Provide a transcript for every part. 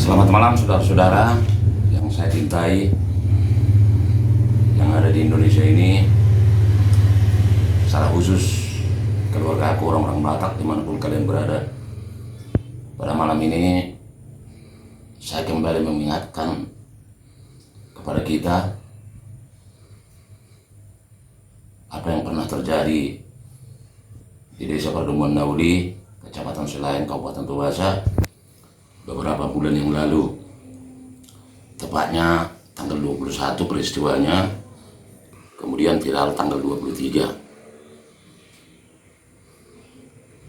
Selamat malam saudara-saudara yang saya cintai, yang ada di Indonesia ini, secara khusus keluarga aku, orang-orang Batak dimanapun kalian berada. Pada malam ini saya kembali mengingatkan kepada kita apa yang pernah terjadi di Desa Perdumun Nauli, Kecamatan Selain, Kabupaten Tuwasa beberapa bulan yang lalu. Tepatnya tanggal 21 peristiwanya, kemudian viral tanggal 23.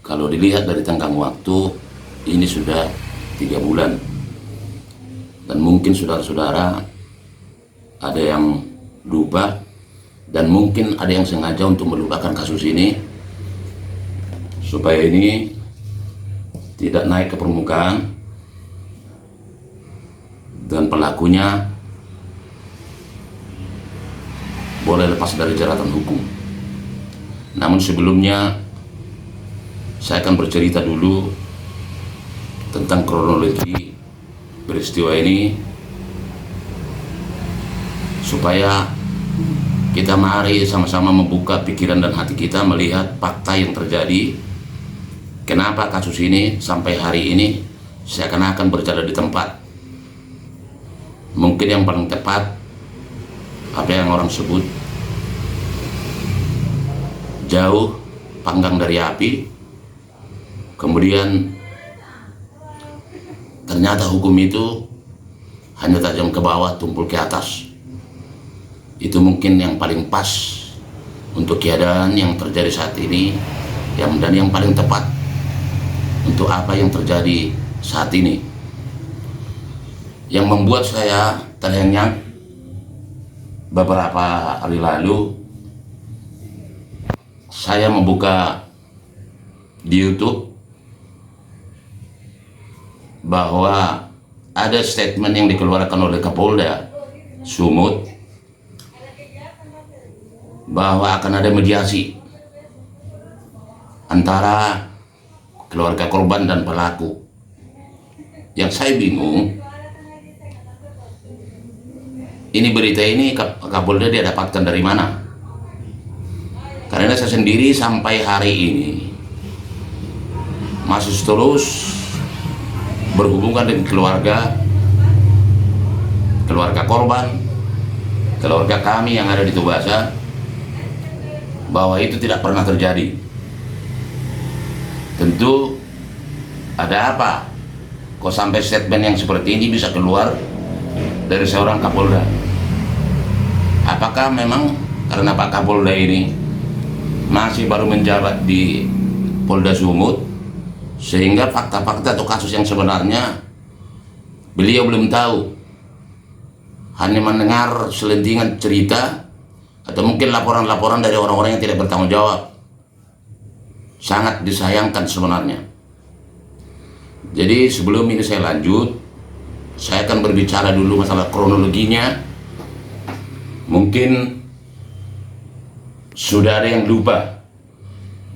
Kalau dilihat dari tenggang waktu, ini sudah 3 bulan. Dan mungkin saudara-saudara ada yang lupa, dan mungkin ada yang sengaja untuk melupakan kasus ini supaya ini tidak naik ke permukaan dan pelakunya boleh lepas dari jeratan hukum. Namun sebelumnya saya akan bercerita dulu tentang kronologi peristiwa ini supaya kita mari sama-sama membuka pikiran dan hati kita melihat fakta yang terjadi. Kenapa kasus ini sampai hari ini seakan-akan berjalan di tempat. Mungkin yang paling tepat apa yang orang sebut jauh panggang dari api, kemudian ternyata hukum itu hanya tajam ke bawah, tumpul ke atas. Itu mungkin yang paling pas untuk keadaan yang terjadi saat ini, dan yang paling tepat untuk apa yang terjadi saat ini. Yang membuat saya terhenyak beberapa hari lalu, saya membuka di YouTube bahwa ada statement yang dikeluarkan oleh Kapolda Sumut bahwa akan ada mediasi antara keluarga korban dan pelaku. Yang saya bingung, ini berita ini Kapolda dia dapatkan dari mana? Karena saya sendiri sampai hari ini masih terus berhubungan dengan keluarga korban, keluarga kami yang ada di Tuwasa, bahwa itu tidak pernah terjadi. Tentu ada apa? Kok sampai statement yang seperti ini bisa keluar dari seorang Kapolda? Apakah memang karena Pak Kapolda ini masih baru menjabat di Polda Sumut, sehingga fakta-fakta atau kasus yang sebenarnya beliau belum tahu, hanya mendengar selentingan cerita atau mungkin laporan-laporan dari orang-orang yang tidak bertanggung jawab? Sangat disayangkan sebenarnya. Jadi sebelum ini saya lanjut, saya akan berbicara dulu masalah kronologinya. Mungkin sudah ada yang lupa,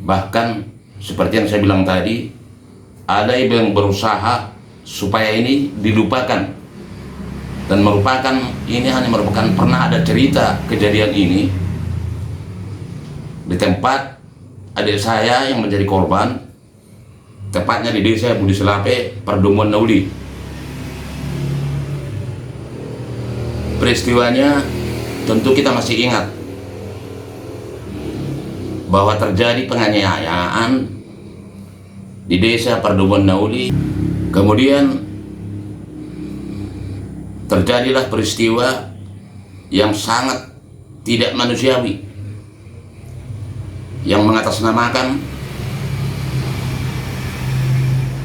bahkan seperti yang saya bilang tadi, ada yang berusaha supaya ini dilupakan dan merupakan ini hanya merupakan pernah ada cerita kejadian ini di tempat adik saya yang menjadi korban, tepatnya di Desa Budi Selape, Perdumun Nauli. Peristiwanya tentu kita masih ingat bahwa terjadi penganiayaan di Desa Perdumun Nauli. Kemudian terjadilah peristiwa yang sangat tidak manusiawi, yang mengatasnamakan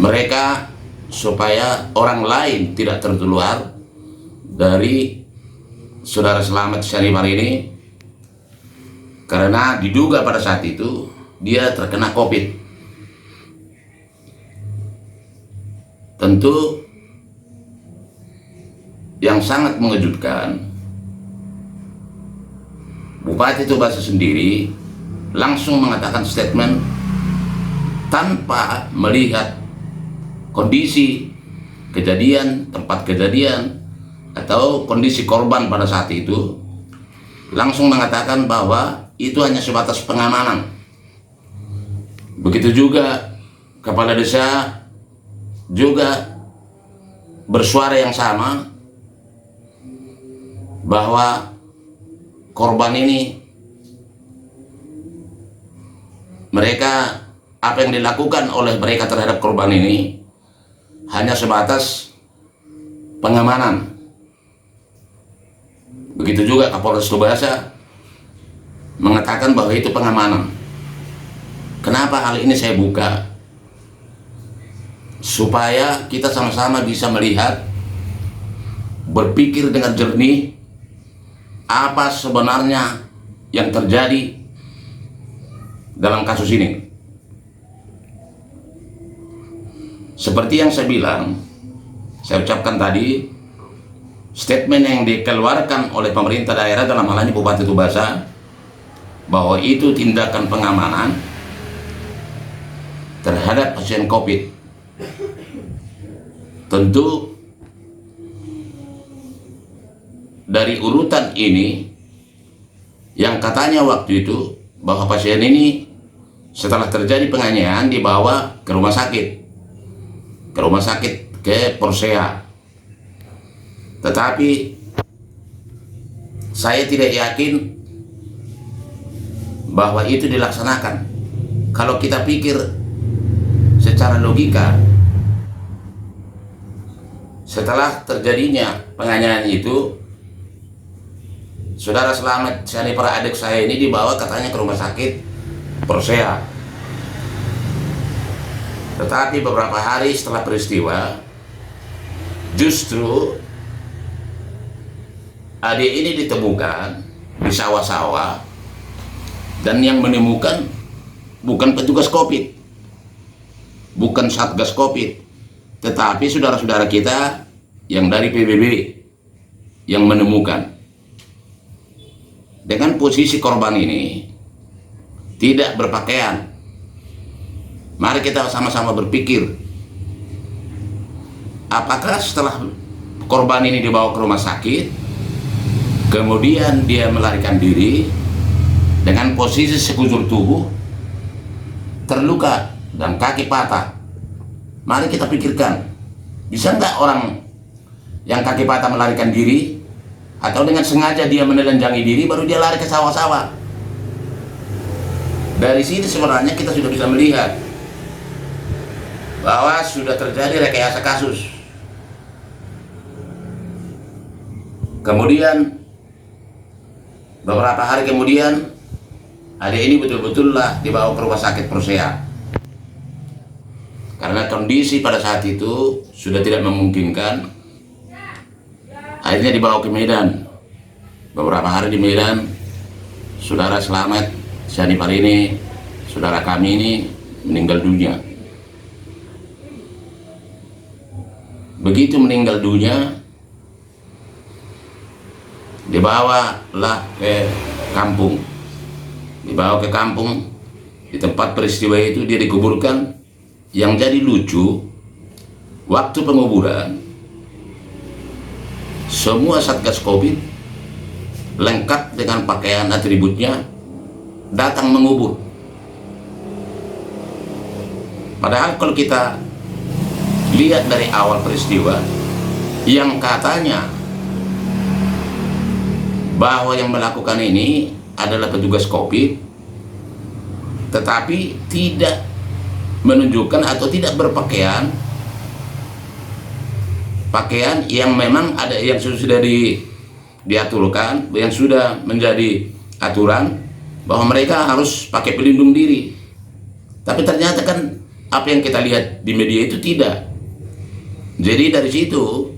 mereka supaya orang lain tidak tertular dari saudara selamat Syarifar ini, karena diduga pada saat itu dia terkena COVID. Tentu yang sangat mengejutkan, Bupati Tuwasa sendiri langsung mengatakan statement tanpa melihat kondisi kejadian, tempat kejadian, atau kondisi korban pada saat itu, langsung mengatakan bahwa itu hanya sebatas pengamanan. Begitu juga kepala desa juga bersuara yang sama, bahwa korban ini, mereka, apa yang dilakukan oleh mereka terhadap korban ini hanya sebatas pengamanan. Begitu juga Kapolres Tubasa mengatakan bahwa itu pengamanan. Kenapa hal ini saya buka? Supaya kita sama-sama bisa melihat, berpikir dengan jernih, apa sebenarnya yang terjadi dalam kasus ini. Seperti yang saya bilang, saya ucapkan tadi, statement yang dikeluarkan oleh pemerintah daerah, dalam hal ini Bupati Tubasa, bahwa itu tindakan pengamanan terhadap pasien COVID. Tentu dari urutan ini, yang katanya waktu itu bahwa pasien ini setelah terjadi penganiayaan dibawa ke rumah sakit, ke Porsea. Tetapi saya tidak yakin bahwa itu dilaksanakan. Kalau kita pikir secara logika, setelah terjadinya penganiayaan itu, Saudara Slamet Syani, para adik saya ini dibawa katanya ke rumah sakit Porsea. Tetapi beberapa hari setelah peristiwa, justru adik ini ditemukan di sawah-sawah, dan yang menemukan bukan petugas COVID, bukan Satgas COVID, tetapi saudara-saudara kita yang dari PBB yang menemukan. Dengan posisi korban ini tidak berpakaian. Mari kita sama-sama berpikir, apakah setelah korban ini dibawa ke rumah sakit, kemudian dia melarikan diri dengan posisi sekujur tubuh terluka dan kaki patah. Mari kita pikirkan, bisa nggak orang yang kaki patah melarikan diri, atau dengan sengaja dia menelanjangi diri baru dia lari ke sawah-sawah? Dari sini sebenarnya kita sudah bisa melihat bahwa sudah terjadi rekayasa kasus. Kemudian beberapa hari kemudian adik ini betul-betullah dibawa ke rumah sakit Porsea, karena kondisi pada saat itu sudah tidak memungkinkan. Akhirnya dibawa ke Medan. Beberapa hari di Medan, Saudara Slamet Syani Parini, saudara kami ini meninggal dunia. Begitu meninggal dunia, dibawalah ke kampung. Dibawa ke kampung, di tempat peristiwa itu dia dikuburkan. Yang jadi lucu, waktu penguburan, semua Satgas COVID lengkap dengan pakaian atributnya datang mengubur. Padahal kalau kita lihat dari awal peristiwa, yang katanya bahwa yang melakukan ini adalah petugas COVID, tetapi tidak menunjukkan atau tidak berpakaian pakaian yang memang ada, yang sudah diaturkan, yang sudah menjadi aturan bahwa mereka harus pakai pelindung diri. Tapi ternyata kan apa yang kita lihat di media itu tidak. Jadi dari situ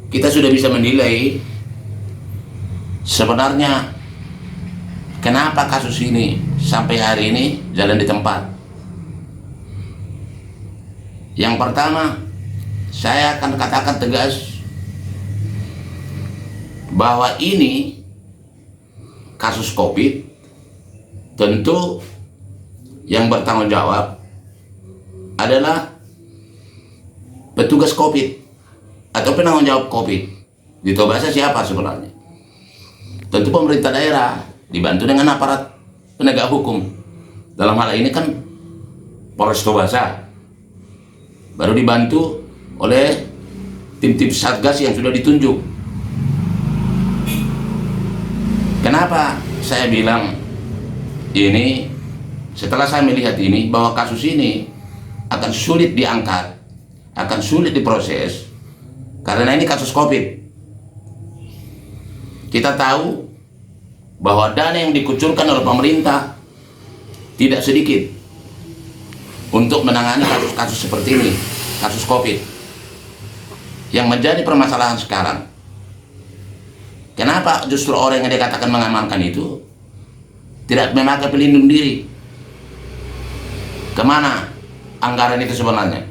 kita sudah bisa menilai sebenarnya kenapa kasus ini sampai hari ini jalan di tempat. Yang pertama, saya akan katakan tegas bahwa ini kasus COVID, tentu yang bertanggung jawab adalah petugas COVID. atau penanggung jawab COVID di Tobasa siapa sebenarnya? Tentu pemerintah daerah dibantu dengan aparat penegak hukum. Dalam hal ini kan Polres Tobasa, baru dibantu oleh tim-tim Satgas yang sudah ditunjuk. Kenapa saya bilang ini, setelah saya melihat ini, bahwa kasus ini akan sulit diangkat, akan sulit diproses, karena ini kasus COVID. Kita tahu bahwa dana yang dikucurkan oleh pemerintah tidak sedikit untuk menangani kasus-kasus seperti ini, kasus COVID. Yang menjadi permasalahan sekarang, kenapa justru orang yang dikatakan mengamankan itu tidak memakai pelindung diri? Kemana anggaran itu sebenarnya?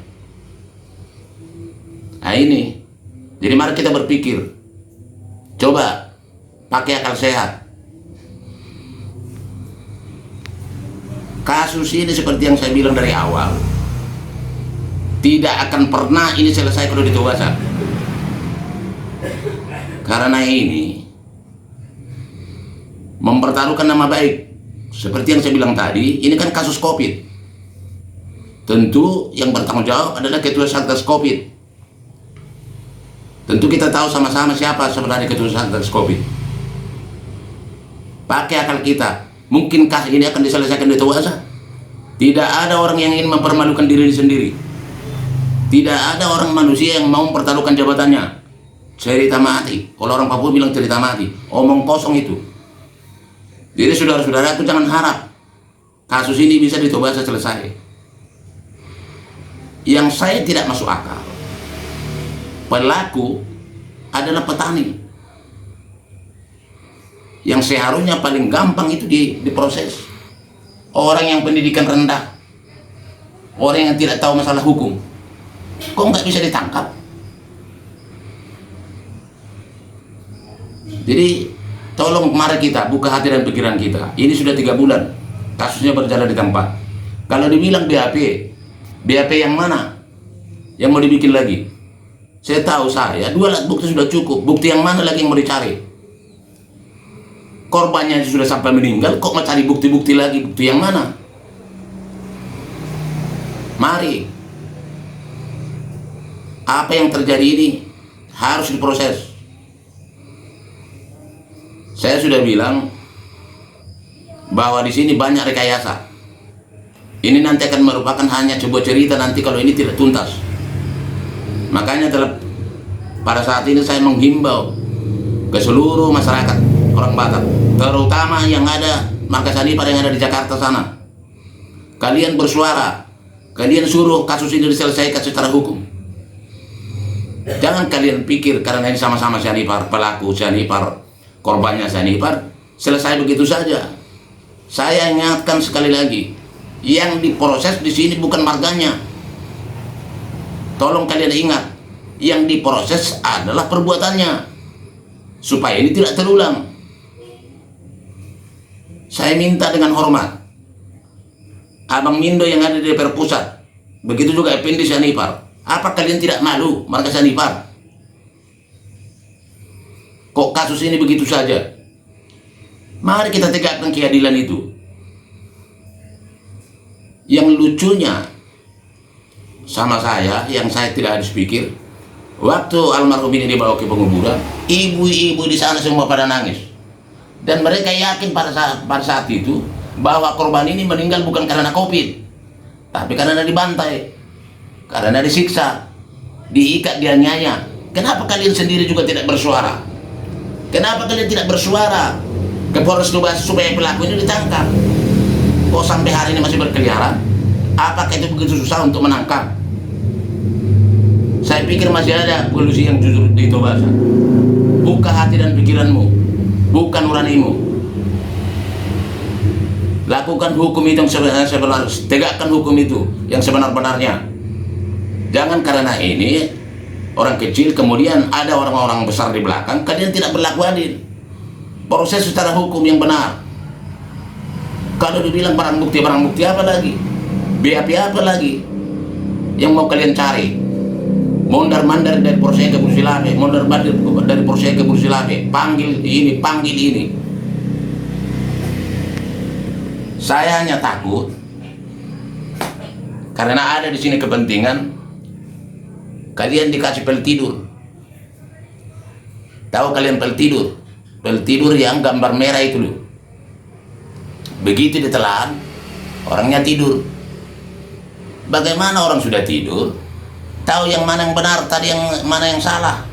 Nah ini, jadi mari kita berpikir, coba pakai akal sehat. Kasus ini seperti yang saya bilang dari awal, tidak akan pernah ini selesai kalau di Tobasa. Karena ini mempertaruhkan nama baik. Seperti yang saya bilang tadi, ini kan kasus COVID. Tentu yang bertanggung jawab adalah Ketua Satgas COVID. Tentu kita tahu sama-sama siapa sebenarnya Ketua Satgas COVID. Pakai akal kita, mungkinkah ini akan diselesaikan di Tobasa? Tidak ada orang yang ingin mempermalukan diri sendiri. Tidak ada orang manusia yang mau mempertaruhkan jabatannya. Cerita mati. Kalau orang Papua bilang cerita mati, omong kosong itu. Jadi saudara-saudara, aku jangan harap kasus ini bisa di Tobasa selesai. Yang saya tidak masuk akal, pelaku adalah petani yang seharusnya paling gampang itu diproses. Orang yang pendidikan rendah, orang yang tidak tahu masalah hukum, kok nggak bisa ditangkap? Jadi tolong mari kita buka hati dan pikiran kita. Ini sudah 3 bulan kasusnya berjalan di tempat. Kalau dibilang BAP yang mana yang mau dibikin lagi? Saya tahu 2 alat bukti sudah cukup. Bukti yang mana lagi yang mau dicari? Korbannya sudah sampai meninggal, kok mau cari bukti-bukti lagi? Bukti yang mana? Mari, apa yang terjadi ini harus diproses. Saya sudah bilang bahwa di sini banyak rekayasa. Ini nanti akan merupakan hanya sebuah cerita nanti kalau ini tidak tuntas. Makanya pada saat ini saya menghimbau ke seluruh masyarakat orang Batak, terutama yang ada markas Sanipar yang ada di Jakarta sana. Kalian bersuara, kalian suruh kasus ini diselesaikan secara hukum. Jangan kalian pikir karena ini sama-sama Sanipar, pelaku Sanipar, korbannya Sanipar, selesai begitu saja. Saya ingatkan sekali lagi, yang diproses di sini bukan marganya. Tolong kalian ingat, yang diproses adalah perbuatannya, supaya ini tidak terulang. Saya minta dengan hormat, Abang Mindo yang ada di DPR Pusat, begitu juga Effendi Sanipar, apa kalian tidak malu marga Sanipar? Kok kasus ini begitu saja? Mari kita tegakkan keadilan itu. Yang lucunya sama saya, yang saya tidak habis pikir, waktu almarhum ini dibawa ke penguburan, ibu-ibu di sana semua pada nangis. Dan mereka yakin pada saat itu bahwa korban ini meninggal bukan karena COVID, tapi karena dibantai, karena disiksa, diikat, dianiaya. Kenapa kalian sendiri juga tidak bersuara? Kenapa kalian tidak bersuara ke Polres Tobasa supaya pelaku ini ditangkap? Kok sampai hari ini masih berkeliaran? Apakah itu begitu susah untuk menangkap? Saya pikir masih ada polisi yang jujur di Tobasa. Buka hati dan pikiranmu, bukan nuranimu. Lakukan hukum itu yang sebenarnya, tegakkan hukum itu yang sebenar-benarnya. Jangan karena ini orang kecil kemudian ada orang-orang besar di belakang, kalian tidak berlaku adil. Proses secara hukum yang benar. Kalau dibilang barang bukti apa lagi? BAP apa lagi yang mau kalian cari? mondar-mandir dari Polsek ke Bursilame, mondar-mandir dari Polsek ke Bursilame, panggil ini, panggil ini. Saya hanya takut karena ada di sini kepentingan kalian dikasih pel tidur. Tahu kalian pel tidur? Pel tidur yang gambar merah itu loh. Begitu ditelan, orangnya tidur. Bagaimana orang sudah tidur tahu yang mana yang benar, tadi yang mana yang salah?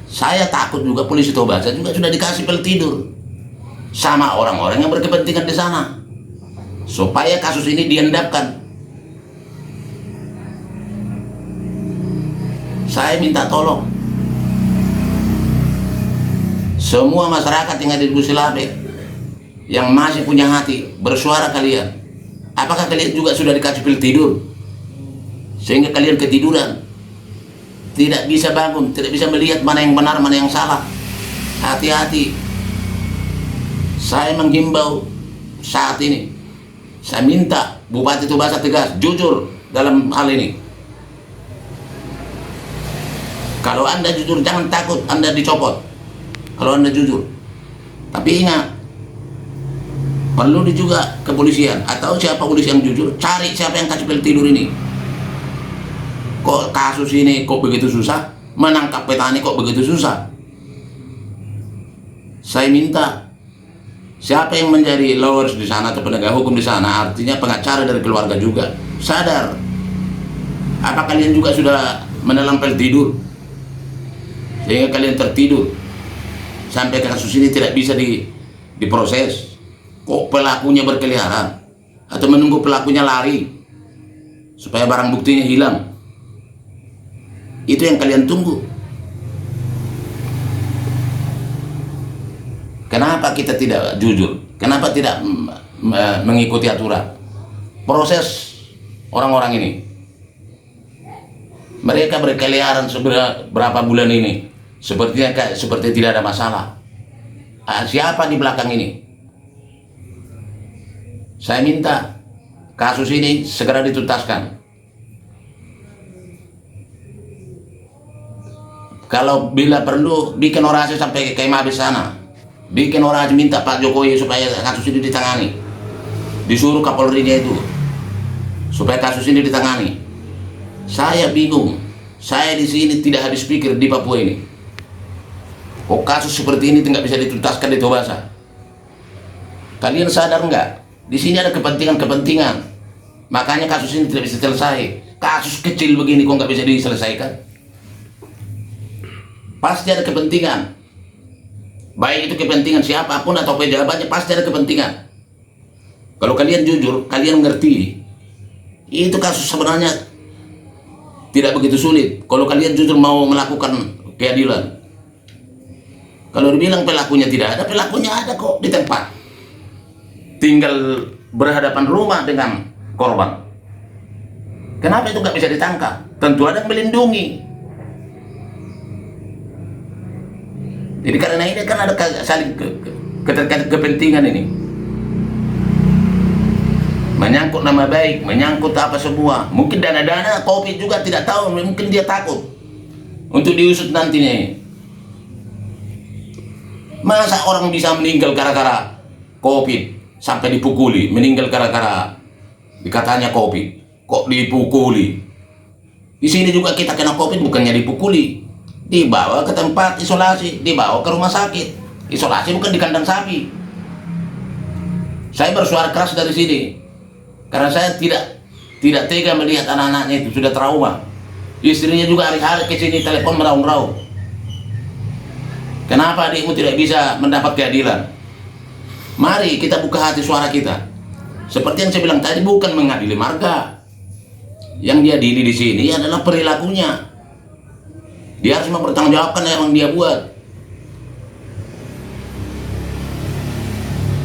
Saya takut juga polisi Tobasa juga sudah dikasih pel tidur sama orang-orang yang berkepentingan di sana supaya kasus ini diendapkan. Saya minta tolong semua masyarakat yang ada di Bursilame yang masih punya hati, bersuara kalian. Apakah kalian juga sudah dikasih pil tidur sehingga kalian ketiduran, tidak bisa bangun, tidak bisa melihat mana yang benar, mana yang salah? Hati-hati. Saya menghimbau saat ini, saya minta Bupati Tobasa tegas, jujur dalam hal ini. Kalau Anda jujur, jangan takut Anda dicopot kalau Anda jujur. Tapi ingat, perlu juga kepolisian atau siapa polisi yang jujur, cari siapa yang kasih pel tidur ini. Kok kasus ini kok begitu susah, menangkap petani kok begitu susah? Saya minta siapa yang menjadi lawyers di sana atau penegak hukum di sana, artinya pengacara dari keluarga juga, sadar. Apa kalian juga sudah menelan pel tidur sehingga kalian tertidur sampai kasus ini tidak bisa diproses? Kok pelakunya berkeliaran atau menunggu pelakunya lari supaya barang buktinya hilang? Itu yang kalian tunggu. Kenapa kita tidak jujur? Kenapa tidak mengikuti aturan proses orang-orang ini? Mereka berkeliaran berapa bulan ini seperti tidak ada masalah. Siapa di belakang ini? Saya minta kasus ini segera dituntaskan. Kalau bila perlu bikin orasi sampai ke Mabes sana, bikin orasi minta Pak Jokowi supaya kasus ini ditangani, disuruh Kapolri-nya itu supaya kasus ini ditangani. Saya bingung, saya di sini tidak habis pikir di Papua ini. Kok kasus seperti ini tidak bisa dituntaskan di Tobasa? Kalian sadar nggak? Di sini ada kepentingan-kepentingan, makanya kasus ini tidak bisa selesai. Kasus kecil begini kok nggak bisa diselesaikan? Pasti ada kepentingan, baik itu kepentingan siapapun atau pejabatnya, pasti ada kepentingan. Kalau kalian jujur, kalian ngerti itu kasus sebenarnya tidak begitu sulit. Kalau kalian jujur mau melakukan keadilan, kalau dibilang pelakunya tidak ada, pelakunya ada kok di tempat. Tinggal berhadapan rumah dengan korban. Kenapa itu nggak bisa ditangkap? Tentu ada yang melindungi. Jadi karena ini kan ada saling kepentingan ini, menyangkut nama baik, menyangkut apa semua. Mungkin dana-dana COVID juga tidak tahu, mungkin dia takut untuk diusut nantinya. Masa orang bisa meninggal gara-gara COVID sampai dipukuli, meninggal gara-gara dikatanya COVID, kok dipukuli? Di sini juga kita kena COVID bukannya dipukuli, dibawa ke tempat isolasi, dibawa ke rumah sakit. Isolasi bukan di kandang sapi. Saya bersuara keras dari sini karena saya tidak tega melihat anak-anaknya itu sudah trauma. Istrinya juga hari-hari ke sini telepon meraung-raung. Kenapa adikmu tidak bisa mendapat keadilan? Mari kita buka hati suara kita. Seperti yang saya bilang tadi, bukan mengadili marga. Yang diadili di sini adalah perilakunya. Dia harus mempertanggungjawabkan yang dia buat.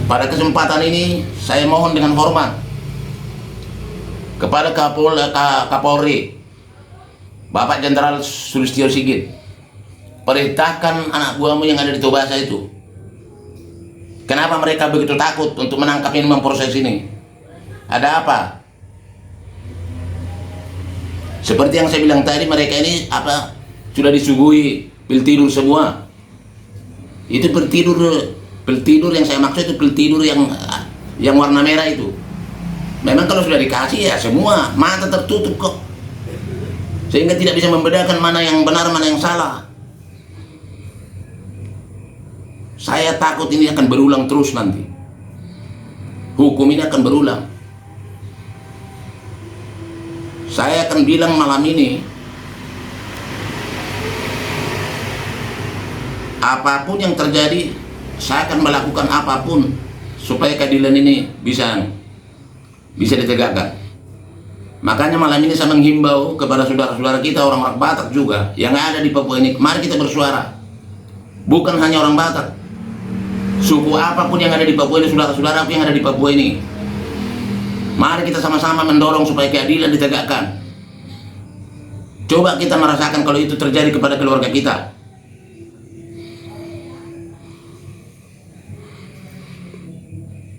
Pada kesempatan ini saya mohon dengan hormat kepada Kapolri Bapak Jenderal Sulistyo Sigit, perintahkan anak buahmu yang ada di Tobasa itu. Kenapa mereka begitu takut untuk menangkap ini, memproses ini? Ada apa? Seperti yang saya bilang tadi, mereka ini sudah disuguhi pil tidur semua. Itu pil tidur yang saya maksud itu pil tidur yang warna merah itu. Memang kalau sudah dikasih ya semua mata tertutup kok, sehingga tidak bisa membedakan mana yang benar mana yang salah. Saya takut ini akan berulang terus nanti. Hukum ini akan berulang. Saya akan bilang malam ini, apapun yang terjadi, saya akan melakukan apapun supaya keadilan ini bisa ditegakkan. Makanya malam ini saya menghimbau kepada saudara-saudara kita orang-orang Batak juga yang ada di Papua ini, mari kita bersuara. Bukan hanya orang Batak, suku apapun yang ada di Papua ini, saudara-saudara yang ada di Papua ini, mari kita sama-sama mendorong supaya keadilan ditegakkan. Coba kita merasakan kalau itu terjadi kepada keluarga kita.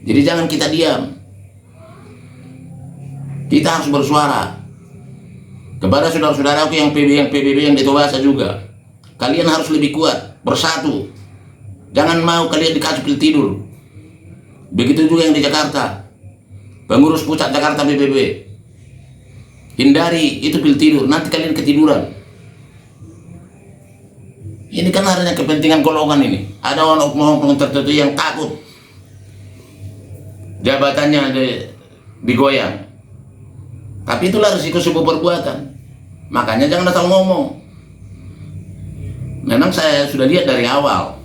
Jadi jangan kita diam. Kita harus bersuara. Kepada saudara-saudaraku yang PBB yang di Tobasa juga, kalian harus lebih kuat, bersatu. Jangan mau kalian dikasih pil tidur. Begitu juga yang di Jakarta, pengurus pusat Jakarta PBB, hindari itu pil tidur, nanti kalian ketiduran. Ini kan hanya kepentingan golongan ini. Ada orang tertentu yang takut jabatannya digoyang. Tapi itulah risiko sebuah perbuatan. Makanya jangan asal ngomong. Memang saya sudah lihat dari awal,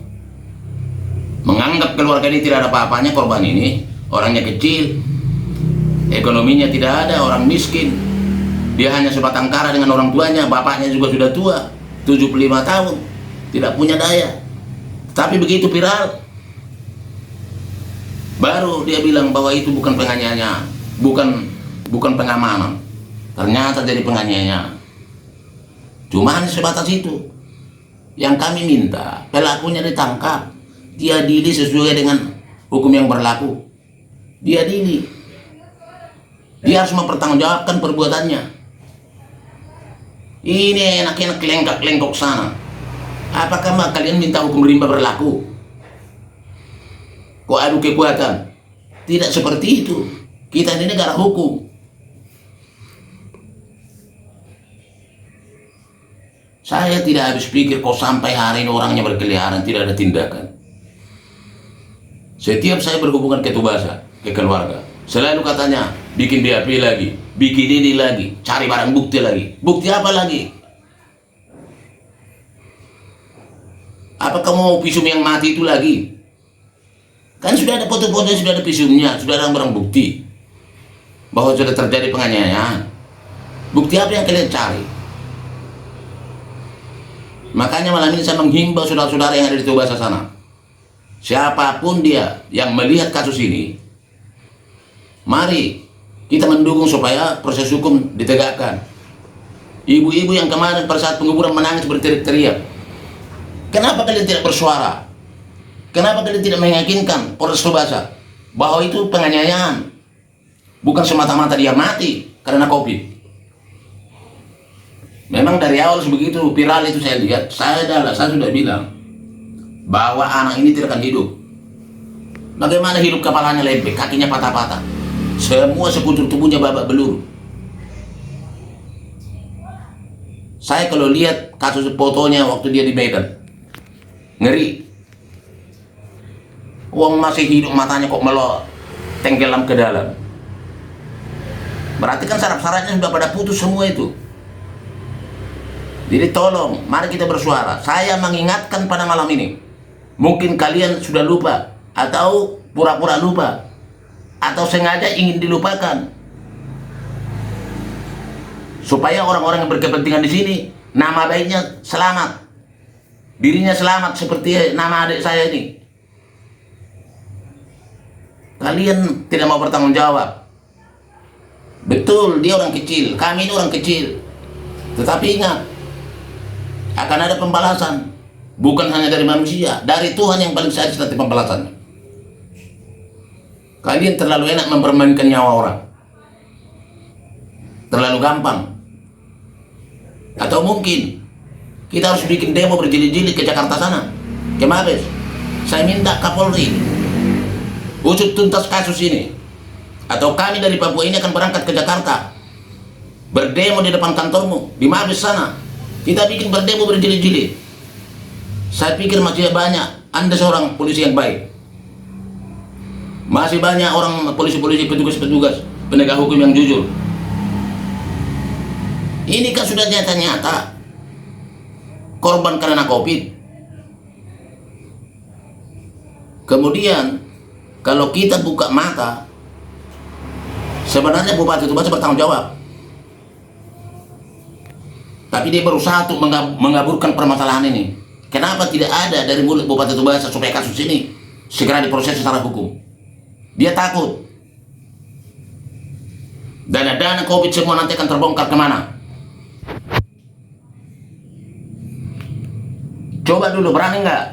menganggap keluarga ini tidak ada apa-apanya, korban ini orangnya kecil, ekonominya tidak ada, orang miskin. Dia hanya sebatang kara dengan orang tuanya, bapaknya juga sudah tua, 75 tahun, tidak punya daya. Tapi begitu viral, baru dia bilang bahwa itu bukan penganiayaan, bukan pengamanan. Ternyata jadi penganiayaan. Cuma hanya sebatas itu. Yang kami minta, pelakunya ditangkap, diadili sesuai dengan hukum yang berlaku. Diadili. Dia harus mempertanggungjawabkan perbuatannya. Ini enak-enak lengkak-lengkok sana. Apakah kalian minta hukum rimba berlaku? Kok adu kekuatan? Tidak seperti itu. Kita ini negara hukum. Saya tidak habis pikir kok sampai hari ini orangnya berkeliaran, tidak ada tindakan. Setiap saya berhubungan ke Tobasa, ke keluarga, selalu katanya bikin BAP lagi, bikin ini lagi, cari barang bukti lagi. Bukti apa lagi? Apa kamu mau visum yang mati itu lagi? Kan sudah ada foto-foto, sudah ada visumnya, sudah ada barang bukti bahwa sudah terjadi penganiayaan. Bukti apa yang kalian cari? Makanya malam ini saya menghimbau saudara-saudara yang ada di Tobasa sana, siapapun dia yang melihat kasus ini, mari kita mendukung supaya proses hukum ditegakkan. Ibu-ibu yang kemarin pada saat penguburan menangis berteriak-teriak, kenapa kalian tidak bersuara? Kenapa kalian tidak meyakinkan Polres Tobasa bahwa itu penganiayaan, bukan semata-mata dia mati karena COVID? Memang dari awal sebegitu viral itu saya lihat, saya sudah bilang bahwa anak ini tidak akan hidup. Bagaimana hidup, kepalanya lembek, kakinya patah-patah, semua sekutur tubuhnya babak belur. Saya kalau lihat kasus fotonya waktu dia di Medan, ngeri. Uang masih hidup, matanya kok melot, tenggelam ke dalam. Berarti kan saraf-sarafnya sudah pada putus semua itu. Jadi tolong, mari kita bersuara. Saya mengingatkan pada malam ini, mungkin kalian sudah lupa, atau pura-pura lupa, atau sengaja ingin dilupakan, supaya orang-orang yang berkepentingan di sini, nama baiknya selamat, dirinya selamat seperti nama adik saya ini. Kalian tidak mau bertanggung jawab. Betul, dia orang kecil, kami ini orang kecil. Tetapi ingat, akan ada pembalasan. Bukan hanya dari manusia, dari Tuhan yang paling sadis nanti pembalasannya. Kalian terlalu enak mempermainkan nyawa orang. Terlalu gampang. Atau mungkin kita harus bikin demo berjilid-jilid ke Jakarta sana, ke Mabes. Saya minta Kapolri usut tuntas kasus ini, atau kami dari Papua ini akan berangkat ke Jakarta, berdemo di depan kantormu di Mabes sana. Kita bikin berdemo berjilid-jilid. Saya pikir masih banyak Anda seorang polisi yang baik, masih banyak orang polisi-polisi, petugas-petugas penegak hukum yang jujur. Ini kan sudah nyata-nyata korban karena COVID. Kemudian kalau kita buka mata, sebenarnya Bupati Tubasa bertanggung jawab, tapi dia berusaha untuk mengaburkan permasalahan ini. Kenapa tidak ada dari mulut Bupati Tubasa supaya kasus ini segera diproses secara hukum? Dia takut dana-dana COVID semua nanti akan terbongkar kemana. Coba dulu, berani nggak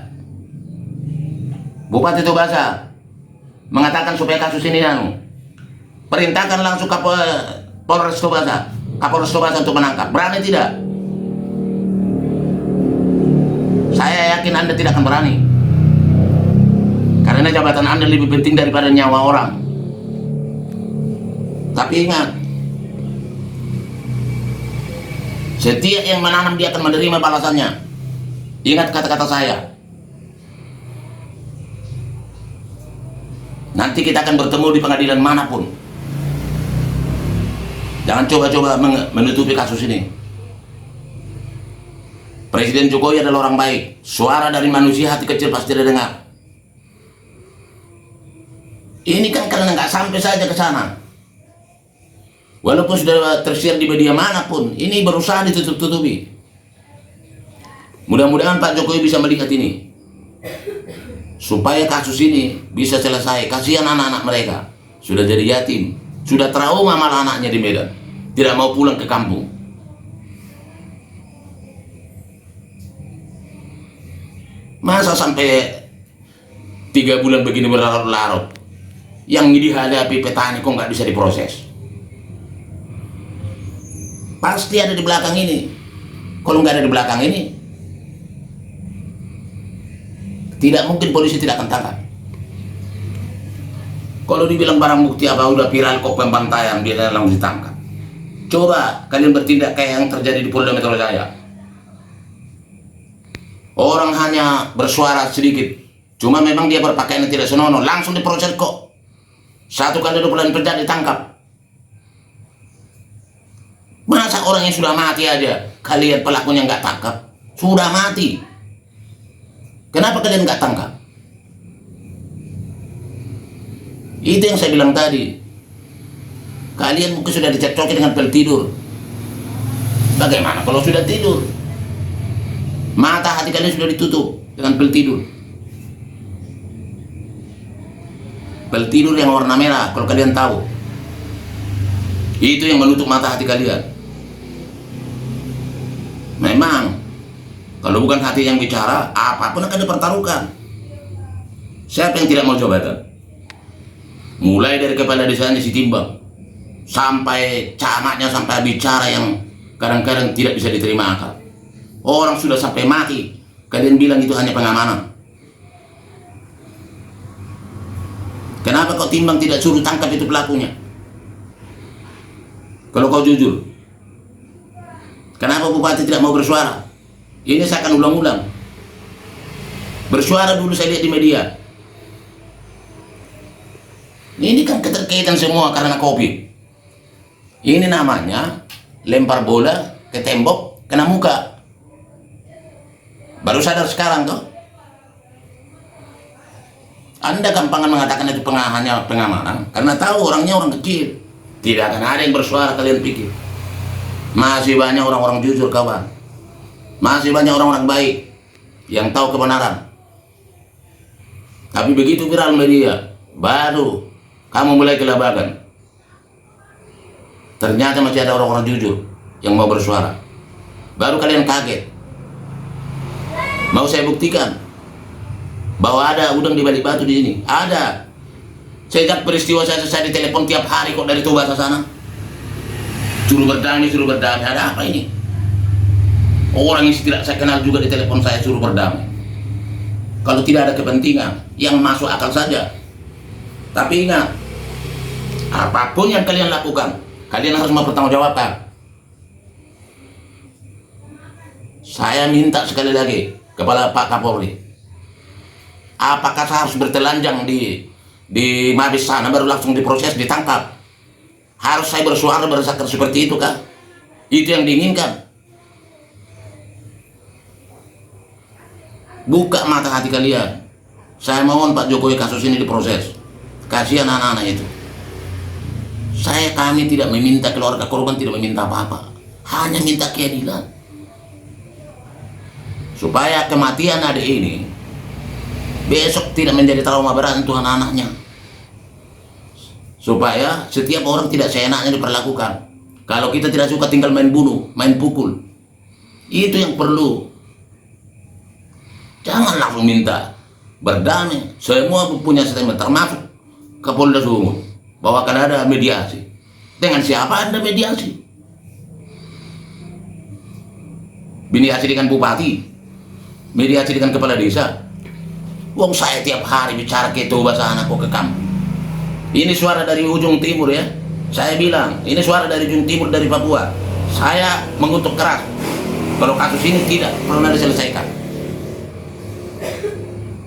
Bupati Tubasa mengatakan supaya kasus ini perintahkan langsung ke Polres Tubasa, Kapolres Tubasa untuk menangkap. Berani tidak? Saya yakin Anda tidak akan berani, karena jabatan Anda lebih penting daripada nyawa orang. Tapi ingat, setiap yang menanam dia akan menerima balasannya. Ingat kata-kata saya. Nanti kita akan bertemu di pengadilan manapun. Jangan coba-coba menutupi kasus ini. Presiden Jokowi adalah orang baik. Suara dari manusia hati kecil pasti didengar. Ini kan karena nggak sampai saja ke sana. Walaupun sudah tersiar di media manapun, ini berusaha ditutup-tutupi. Mudah-mudahan Pak Jokowi bisa melihat ini, supaya kasus ini bisa selesai. Kasihan anak-anak mereka, sudah jadi yatim, sudah trauma malah anaknya di Medan, tidak mau pulang ke kampung. Masa sampai 3 bulan begini berlarut-larut, yang dihadapi petani kok nggak bisa diproses? Pasti ada di belakang ini. Kalau nggak ada di belakang ini, tidak mungkin polisi tidak akan tangkap. Kalau dibilang barang bukti apa udah viral kok pembantaian, dia langsung ditangkap. Coba kalian bertindak kayak yang terjadi di Polda Metro Jaya. Orang hanya bersuara sedikit, cuma memang dia berpakaian yang tidak senonoh, langsung diproses kok. 1 kali 2 bulan penjara ditangkap. Masa orang yang sudah mati aja kalian pelakunya nggak tangkap? Sudah mati, kenapa kalian nggak tangkap? Itu yang saya bilang tadi. Kalian mungkin sudah dicekcoki dengan pel tidur. Bagaimana kalau sudah tidur? Mata hati kalian sudah ditutup dengan pel tidur. Pel tidur yang warna merah, kalau kalian tahu, itu yang menutup mata hati kalian. Memang kalau bukan hati yang bicara, apapun akan dipertaruhkan. Siapa yang tidak mau jabatan? Mulai dari kepala desanya si Timbang, sampai camatnya, sampai bicara yang kadang-kadang tidak bisa diterima akal. Orang sudah sampai mati, kalian bilang itu hanya pengamanan. Kenapa kau Timbang tidak suruh tangkap itu pelakunya? Kalau kau jujur, kenapa Bupati tidak mau bersuara? Ini saya akan ulang-ulang. Bersuara dulu, saya lihat di media. Ini kan keterkaitan semua karena COVID. Ini namanya lempar bola ke tembok, kena muka. Baru sadar sekarang toh. Anda gampangan mengatakan itu pengamanan karena tahu orangnya orang kecil. Tidak akan ada yang bersuara, kalian pikir. Masih banyak orang-orang jujur kawan. Masih banyak orang-orang baik yang tahu kebenaran. Tapi begitu viral media, baru kamu mulai kelabakan. Ternyata masih ada orang-orang jujur yang mau bersuara. Baru kalian kaget. Mau saya buktikan bahwa ada udang di balik batu di sini. Ada. Sejak peristiwa saya ditelepon tiap hari kok dari Tubasa sana. Suruh berdamai, ada apa ini? Orang yang tidak saya kenal juga di telepon saya suruh berdamai. Kalau tidak ada kepentingan, yang masuk akal saja. Tapi ingat, apapun yang kalian lakukan, kalian harus mempertanggungjawabkan. Saya minta sekali lagi kepada Pak Kapolri, apakah saya harus bertelanjang di Mabes sana baru langsung diproses, ditangkap? Harus saya bersuara berdasarkan seperti itu kah? Itu yang diinginkan. Buka mata hati kalian. Saya mohon Pak Jokowi kasus ini diproses. Kasihan anak-anak itu. Kami tidak meminta, keluarga korban tidak meminta apa-apa, hanya minta keadilan. Supaya kematian adik ini besok tidak menjadi trauma berat untuk anak-anaknya. Supaya setiap orang tidak seenaknya diperlakukan. Kalau kita tidak suka tinggal main bunuh, main pukul. Itu yang perlu. Jangan langsung minta berdamai. Semua punya statement, termasuk Kapolda Sumut, bahwa akan ada mediasi. Dengan siapa Anda mediasi? Mediasi dengan bupati, mediasi dengan kepala desa. Wong saya tiap hari bicara ke Toba sana kok ke kampung. Ini suara dari ujung timur ya. Saya bilang, ini suara dari ujung timur, dari Papua. Saya mengutuk keras kalau kasus ini tidak pernah diselesaikan.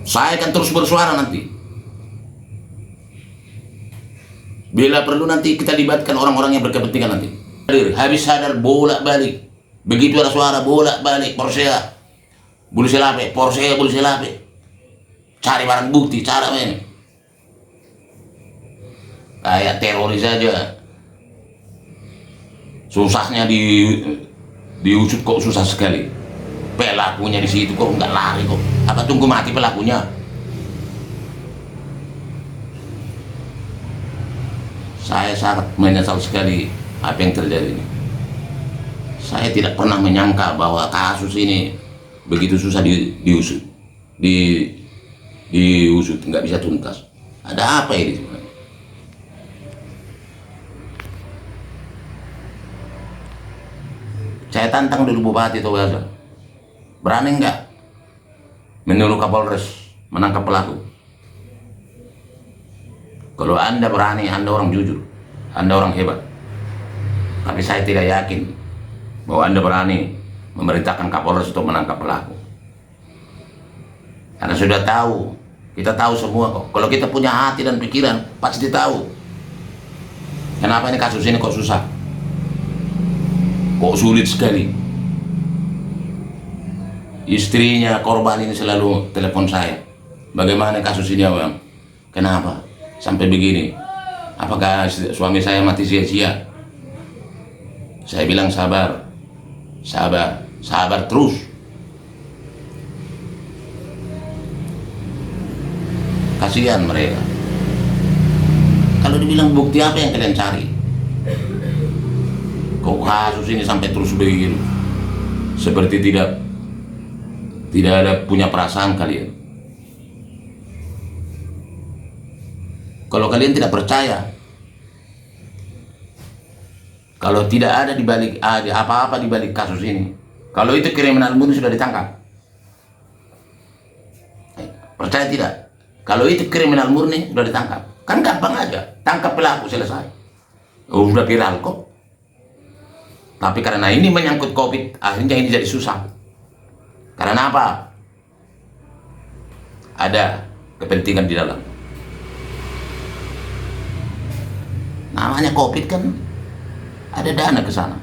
Saya akan terus bersuara nanti. Bila perlu nanti kita libatkan orang-orang yang berkepentingan nanti. Habis sadar bolak-balik. Begitu ada suara bolak-balik, Porsea, Buluselape, Porsea, Buluselape. Cari barang bukti, cara ini. Kayak teroris saja. Susahnya diusut kok susah sekali. Pelakunya di situ kok nggak lari kok. Apa tunggu mati pelakunya? Saya sangat menyesal sekali apa yang terjadi ini. Saya tidak pernah menyangka bahwa kasus ini begitu susah diusut, diusut nggak bisa tuntas. Ada apa ini sebenarnya? Saya tantang dulu Bupati Toba. Berani nggak menyuruh Kapolres menangkap pelaku? Kalau Anda berani, Anda orang jujur, Anda orang hebat. Tapi saya tidak yakin bahwa Anda berani memerintahkan Kapolres untuk menangkap pelaku. Karena sudah tahu, kita tahu semua kok. Kalau kita punya hati dan pikiran, pasti tahu. Kenapa ini kasus ini kok susah? Kok sulit sekali? Istrinya korban ini selalu telepon saya. Bagaimana kasus ini, Bang? Kenapa sampai begini? Apakah suami saya mati sia-sia? Saya bilang sabar, sabar, sabar terus. Kasihan mereka. Kalau dibilang bukti apa yang kalian cari? Kok kasus ini sampai terus begini? Seperti tidak ada punya perasaan kalian. Kalau kalian tidak percaya, kalau tidak ada di balik apa-apa di balik kasus ini, kalau itu kriminal murni sudah ditangkap. Percaya tidak? Kalau itu kriminal murni sudah ditangkap, kan gampang aja, tangkap pelaku selesai. Oh, sudah viral kok. Tapi karena ini menyangkut COVID, akhirnya ini jadi susah. Karena apa? Ada kepentingan di dalam. Namanya COVID kan ada dana ke sana.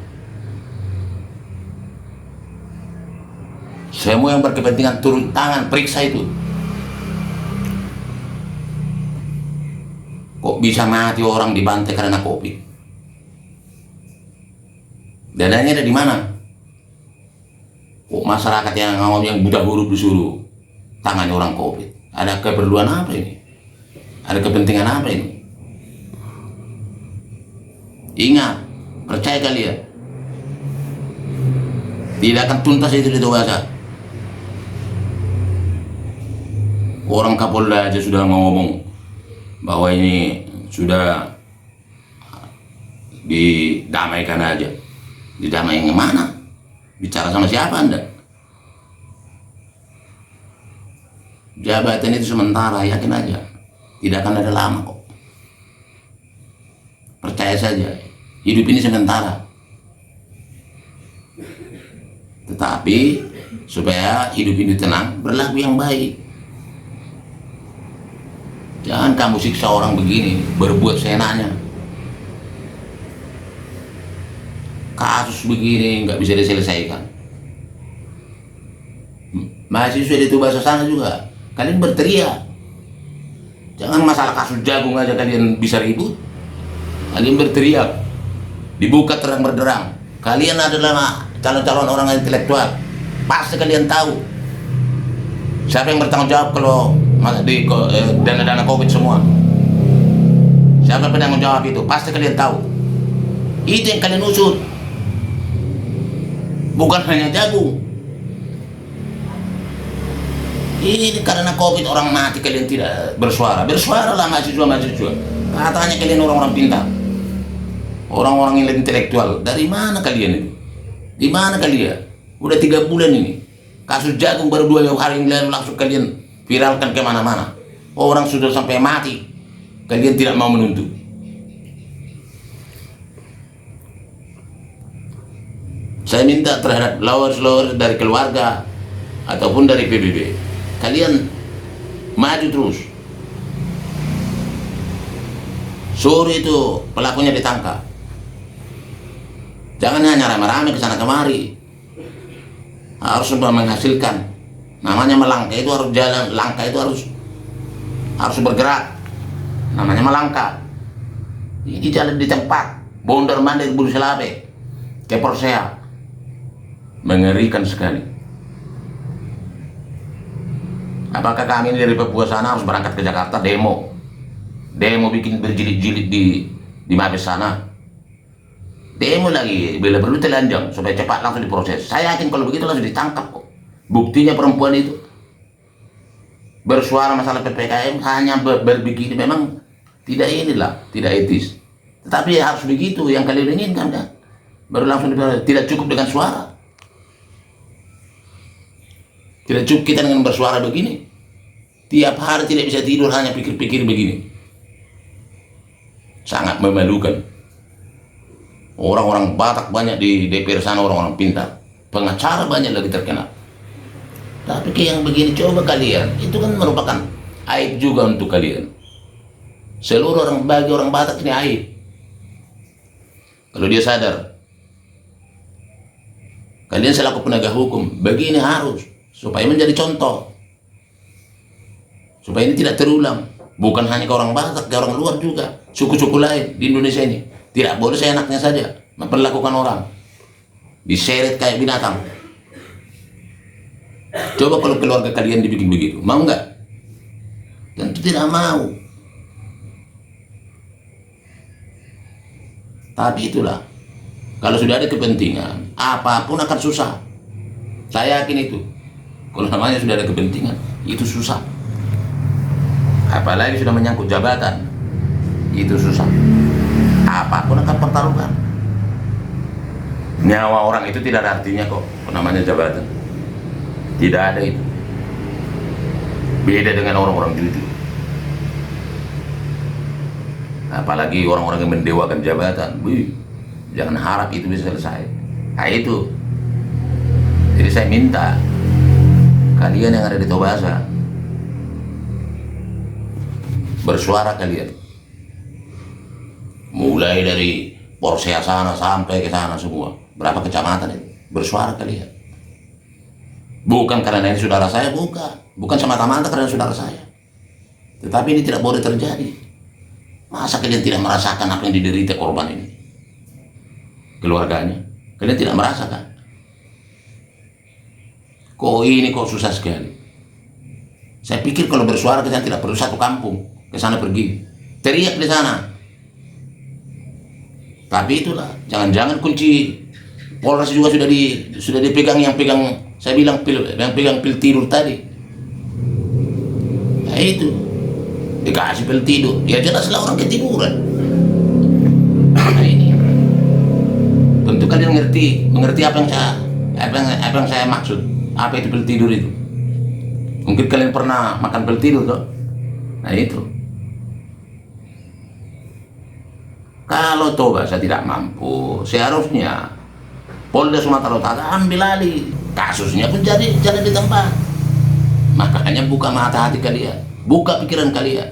Semua yang berkepentingan turun tangan, periksa itu. Kok bisa mati orang dibantai karena COVID? Dananya ada di mana? Kok masyarakat yang awam yang budak huruf disuruh tangani orang COVID? Ada keperluan apa ini? Ada kepentingan apa ini? Ingat, percaya kalian, tidak akan tuntas itu di Toba. Orang Kapolda aja sudah ngomong bahwa ini sudah didamaikan aja. Didamaikan yang mana? Bicara sama siapa Anda? Jabatan itu sementara, yakin aja. Tidak akan ada lama kok. Percaya saja, hidup ini sementara. Tetapi supaya hidup ini tenang, berlaku yang baik. Jangan kamu siksa orang begini, berbuat seenaknya. Kasus begini nggak bisa diselesaikan. Mahasiswa di Tubasa sana juga, kalian berteriak. Jangan masalah kasus jagung aja kalian bisa ribut. Kalian berteriak, dibuka terang benderang. Kalian adalah calon-calon orang intelektual. Pasti kalian tahu siapa yang bertanggung jawab kalau di dana-dana COVID semua. Siapa penanggung jawab itu? Pasti kalian tahu. Itu yang kalian usut. Bukan hanya jagung. Ini karena COVID orang mati kalian tidak bersuara. Bersuaralah mahasiswa-mahasiswa. Katanya kalian orang-orang pintar, orang-orang yang intelektual. Dari mana kalian itu? Di mana kalian? Udah 3 bulan ini. Kasus jagung baru 2 hari yang lalu langsung kalian viralkan kemana-mana. Orang sudah sampai mati. Kalian tidak mau menuntut. Saya minta terhadap lawyers dari keluarga ataupun dari PBB, kalian maju terus. Suruh itu pelakunya ditangkap. Jangan hanya rame-rame ke sana kemari. Harus menghasilkan. Namanya melangkah itu harus jalan, langkah itu harus bergerak. Namanya melangkah. Ini jalan di tempat, bondar mandir bulu selabe, ke Persea. Mengerikan sekali. Apakah kami dari Papua sana harus berangkat ke Jakarta demo bikin berjilid-jilid di Mabes sana, demo lagi bila perlu telanjang supaya cepat langsung diproses. Saya yakin kalau begitu langsung ditangkap kok. Buktinya perempuan itu bersuara masalah PPKM hanya berbegini, memang tidak etis. Tetapi harus begitu yang kalian inginkan kan, baru langsung tidak cukup dengan suara. Tidak cukup kita dengan bersuara begini. Tiap hari tidak bisa tidur hanya pikir-pikir begini. Sangat memalukan. Orang-orang Batak banyak di DPR sana, orang-orang pintar. Pengacara banyak lagi terkenal. Tapi kayak yang begini, coba kalian. Itu kan merupakan aib juga untuk kalian. Seluruh orang, bagi orang Batak ini aib. Kalau dia sadar. Kalian selaku penegak hukum, begini harus. Supaya menjadi contoh, supaya ini tidak terulang. Bukan hanya ke orang Batak, ke orang luar juga, suku-suku lain di Indonesia ini tidak boleh seenaknya saja memperlakukan orang, diseret kayak binatang. Coba kalau keluarga kalian dibikin begitu, mau nggak? Tentu tidak mau. Tapi itulah, kalau sudah ada kepentingan, apapun akan susah. Saya yakin itu. Kalau namanya sudah ada kepentingan, itu susah. Apalagi sudah menyangkut jabatan, itu susah. Apapun akan pertaruhkan. Nyawa orang itu tidak ada artinya kok, namanya jabatan. Tidak ada itu. Beda dengan orang-orang jujur. Apalagi orang-orang yang mendewakan jabatan. Jangan harap itu bisa selesai. Nah itu. Jadi saya minta kalian yang ada di Tobasa, bersuara kalian. Mulai dari Persea sana sampai ke sana semua. Berapa kecamatan itu? Bersuara kalian. Bukan karena ini saudara saya, bukan. Bukan semata-mata karena saudara saya. Tetapi ini tidak boleh terjadi. Masa kalian tidak merasakan apa yang diderita korban ini? Keluarganya. Kalian tidak merasakan? Kok ini kok susah sekali. Saya pikir kalau bersuara kita tidak perlu satu kampung ke sana pergi, teriak di sana. Tapi itulah, jangan-jangan kunci Polres juga sudah dipegang yang pegang, saya bilang yang pegang pil tidur tadi. Nah itu dikasih pil tidur, ya jelaslah orang ketiduran. Nah ini tentu kalian mengerti apa yang saya Apa yang saya maksud? Apa itu pil tidur itu? Mungkin kalian pernah makan pil tidur toh? Nah itu. Kalau Tobasa tidak mampu, seharusnya Polda Sumatera Utara ambil alih. Kasusnya pun jadi jalan di tempat. Makanya buka mata hati kalian, buka pikiran kalian.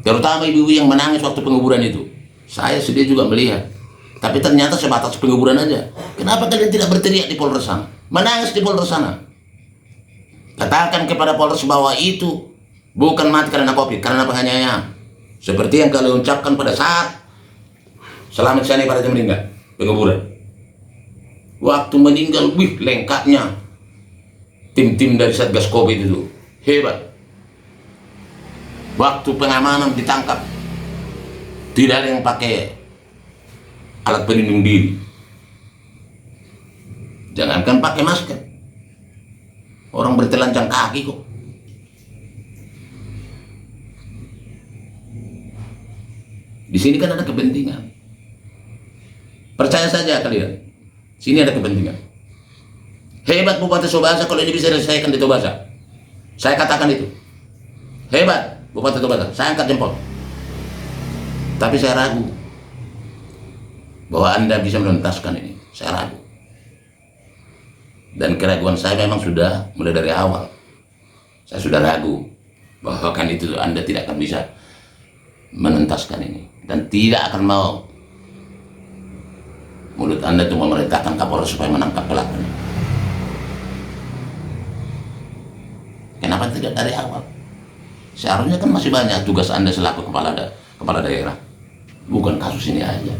Terutama ibu-ibu yang menangis waktu penguburan itu. Saya sedih juga melihat. Tapi ternyata sebatas penguburan aja. Kenapa kalian tidak berteriak di Polres sana? Menangis di Polres sana. Katakan kepada Polres bahwa itu bukan mati karena COVID, karena penganiayaan. Seperti yang kalian ucapkan pada saat selamat siang para yang meninggal penguburan. Waktu meninggal, wih lengkapnya tim-tim dari Satgas COVID itu hebat. Waktu pengamanan ditangkap, tidak ada yang pakai alat pelindung diri. Jangankan pakai masker, orang bertelanjang kaki kok. Di sini kan ada kepentingan. Percaya saja kalian, sini ada kepentingan. Hebat Bupati Tobasa kalau ini bisa diselesaikan di Tobasa. Saya katakan itu. Hebat Bupati Tobasa, saya angkat jempol. Tapi saya ragu bahwa Anda bisa menuntaskan ini. Saya ragu. Dan keraguan saya memang sudah mulai dari awal. Saya sudah ragu bahwa kan itu Anda tidak akan bisa menuntaskan ini. Dan tidak akan mau mulut Anda itu memerintahkan Kapolres supaya menangkap pelakunya. Kenapa tidak dari awal? Seharusnya kan masih banyak tugas Anda selaku kepala daerah. Bukan kasus ini aja.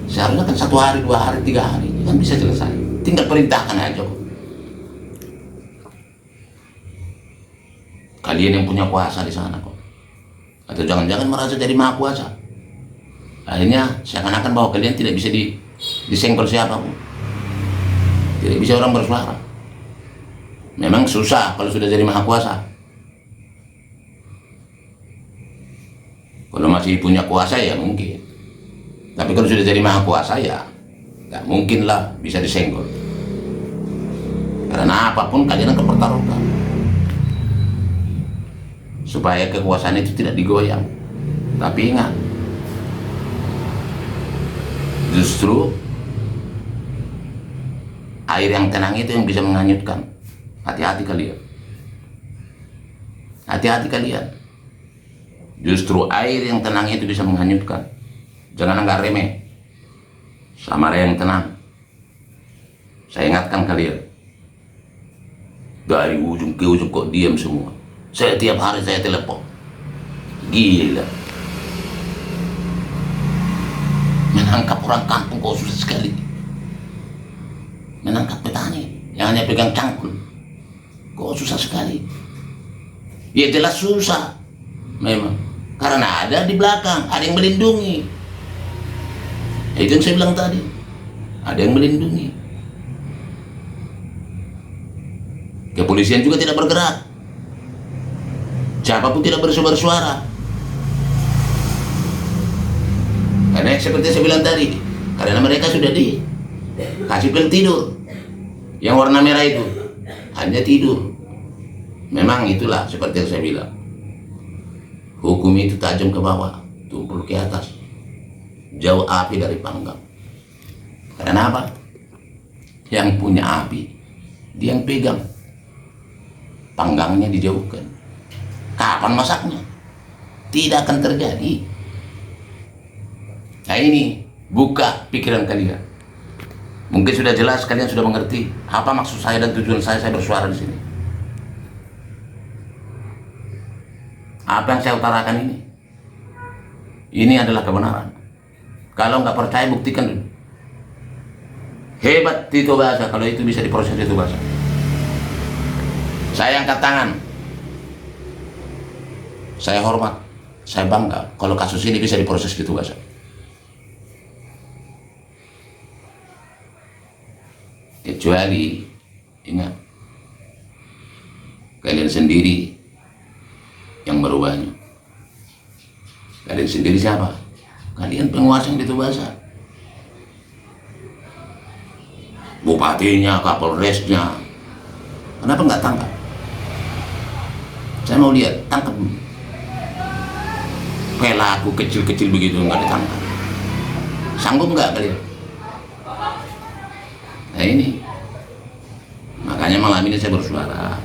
Seharusnya kan 1 hari, 2 hari, 3 hari kan bisa selesai. Tinggal perintahkan aja kok. Kalian yang punya kuasa di sana kok. Atau jangan-jangan merasa jadi maha kuasa. Akhirnya seakan-akan bahwa kalian tidak bisa disenggol siapapun. Tidak bisa orang bersuara. Memang susah kalau sudah jadi maha kuasa. Kalau masih punya kuasa ya mungkin. Tapi kalau sudah jadi maha kuasa ya nggak mungkin lah bisa disenggol. Karena apapun kalian akan pertaruhkan supaya kekuasaan itu tidak digoyang. Tapi ingat, justru air yang tenang itu yang bisa menghanyutkan. Hati-hati kalian. Hati-hati kalian. Justru air yang tenang itu bisa menghanyutkan. Jangan anggap remeh sama air yang tenang. Saya ingatkan kalian. Dari ujung ke ujung kok diam semua. Setiap hari saya telepon. Gila. Menangkap orang kampung kok susah sekali. Menangkap petani yang hanya pegang cangkul kok susah sekali. Ya jelas susah. Memang. Karena ada di belakang, ada yang melindungi. Itu yang saya bilang tadi. Ada yang melindungi. Kepolisian juga tidak bergerak. Siapapun tidak bersuara. Karena seperti saya bilang tadi, karena mereka sudah dikasih pil tidur yang warna merah itu, hanya tidur. Memang itulah seperti yang saya bilang. Hukum itu tajam ke bawah, tumpul ke atas. Jauh api dari panggang. Karena apa? Yang punya api, dia yang pegang. Panggangnya dijauhkan. Kapan masaknya? Tidak akan terjadi. Nah ini, buka pikiran kalian. Mungkin sudah jelas, kalian sudah mengerti apa maksud saya dan tujuan saya bersuara di sini. Apa yang saya utarakan ini adalah kebenaran. Kalau nggak percaya, buktikan dulu. Hebat Tito Basa kalau itu bisa diproses Tito Basa. Saya angkat tangan. Saya hormat, saya bangga kalau kasus ini bisa diproses Tito Basa. Kecuali ingat, kalian sendiri yang merubahnya. Kalian sendiri siapa? Kalian penguasa yang Tito Basa. bupatinya, kapolresnya. Kenapa nggak tangkap? Saya mau lihat, tangkap. Pelaku kecil-kecil begitu nggak ditangkap. Sanggup nggak kalian? Nah ini, makanya malam ini saya bersuara.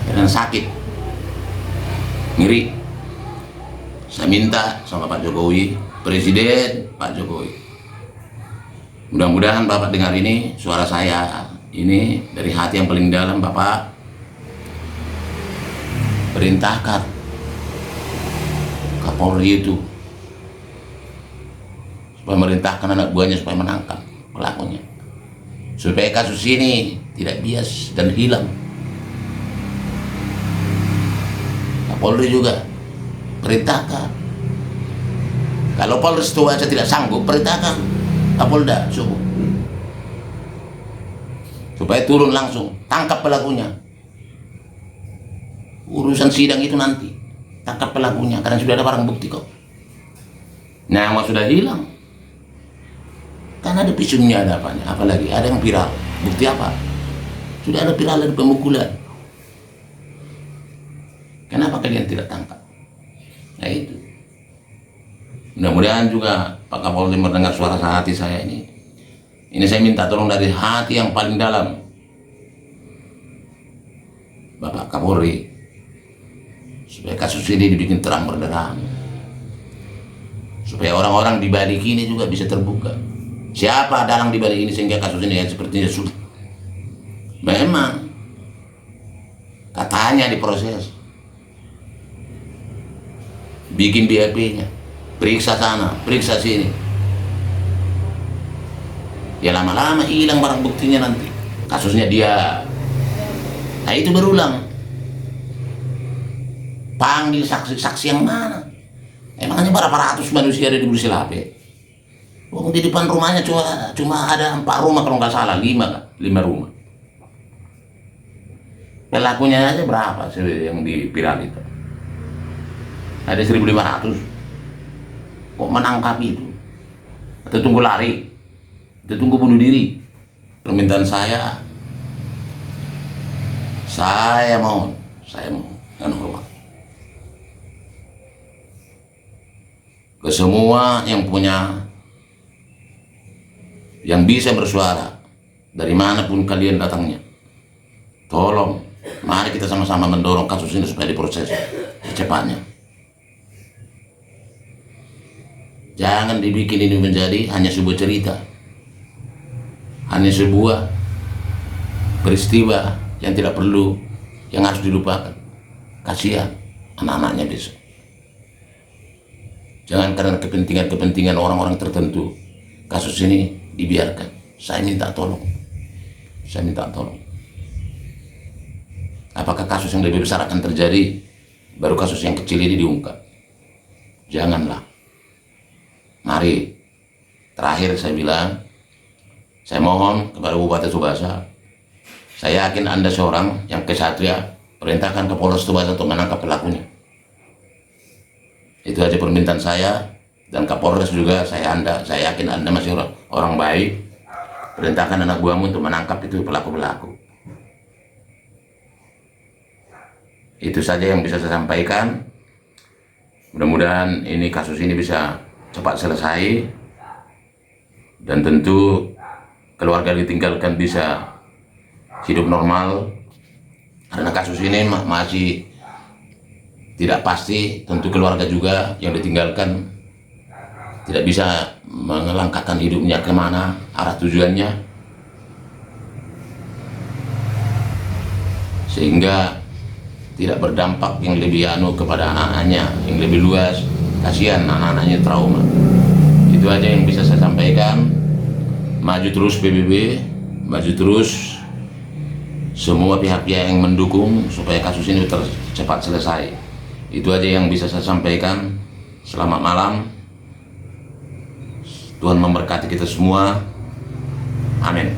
Karena sakit, ngiri. Saya minta sama Pak Jokowi, Presiden Pak Jokowi, mudah-mudahan Bapak dengar ini, suara saya ini dari hati yang paling dalam. Bapak perintahkan Kapolri itu supaya merintahkan anak buahnya supaya menangkap pelakunya, supaya kasus ini tidak bias dan hilang. Kapolri juga perintahkan, kalau Polres Toba tidak sanggup, perintahkan Kapolda supaya turun langsung, tangkap pelakunya. Urusan sidang itu nanti, tangkap pelakunya, karena sudah ada barang bukti kok. Nyawa sudah hilang, kan ada visumnya, ada apanya, apalagi ada yang viral. Bukti apa? Sudah ada viral, ada pemukulan. Kenapa kalian tidak tangkap? Nah itu, mudah-mudahan juga Pak Kapolri mendengar suara hati saya ini. Ini saya minta tolong dari hati yang paling dalam, Bapak Kapolri, supaya kasus ini dibikin terang benderang, supaya orang-orang di balik ini juga bisa terbuka. Siapa dalang di balik ini sehingga kasus ini sepertinya sulit. Memang katanya diproses, bikin BAP-nya, periksa sana, periksa sini. Ya lama-lama hilang barang buktinya nanti. Kasusnya dia. Nah itu berulang. Panggil saksi-saksi yang mana? Emangnya berapa ratus manusia ada di Brusilhape? Di depan rumahnya cuma ada 4 rumah kalau nggak salah, 5 rumah. Pelakunya aja berapa sih yang di viral itu? Ada 1.500. Kok menangkap itu? Atau tunggu lari? Atau tunggu bunuh diri? Permintaan saya mohon dengan hormat ke semua yang bisa bersuara dari manapun kalian datangnya, tolong mari kita sama-sama mendorong kasus ini supaya diproses secepatnya. Jangan dibikin ini menjadi hanya sebuah cerita, hanya sebuah peristiwa yang tidak perlu, yang harus dilupakan. Kasihan anak-anaknya besok. Jangan karena kepentingan orang-orang tertentu kasus ini dibiarkan. Saya minta tolong. Apakah kasus yang lebih besar akan terjadi baru kasus yang kecil ini diungkap? Janganlah. Mari, terakhir saya bilang, saya mohon kepada Bupati Tsubasa, saya yakin Anda seorang yang kesatria, perintahkan ke Polres Tsubasa untuk menangkap pelakunya. Itu aja permintaan saya, dan Kapolres juga saya yakin Anda masih orang baik. Perintahkan anak buahmu untuk menangkap itu pelaku-pelaku. Itu saja yang bisa saya sampaikan. Mudah-mudahan kasus ini bisa cepat selesai, dan tentu keluarga ditinggalkan bisa hidup normal. Karena kasus ini masih tidak pasti, tentu keluarga juga yang ditinggalkan tidak bisa melangkahkan hidupnya kemana arah tujuannya, sehingga tidak berdampak yang lebih kepada anak-anaknya, yang lebih luas. Kasihan anak-anaknya trauma. Itu aja yang bisa saya sampaikan. Maju terus PBB, maju terus semua pihak-pihak yang mendukung supaya kasus ini cepat selesai. Itu aja yang bisa saya sampaikan. Selamat malam. Tuhan memberkati kita semua. Amin.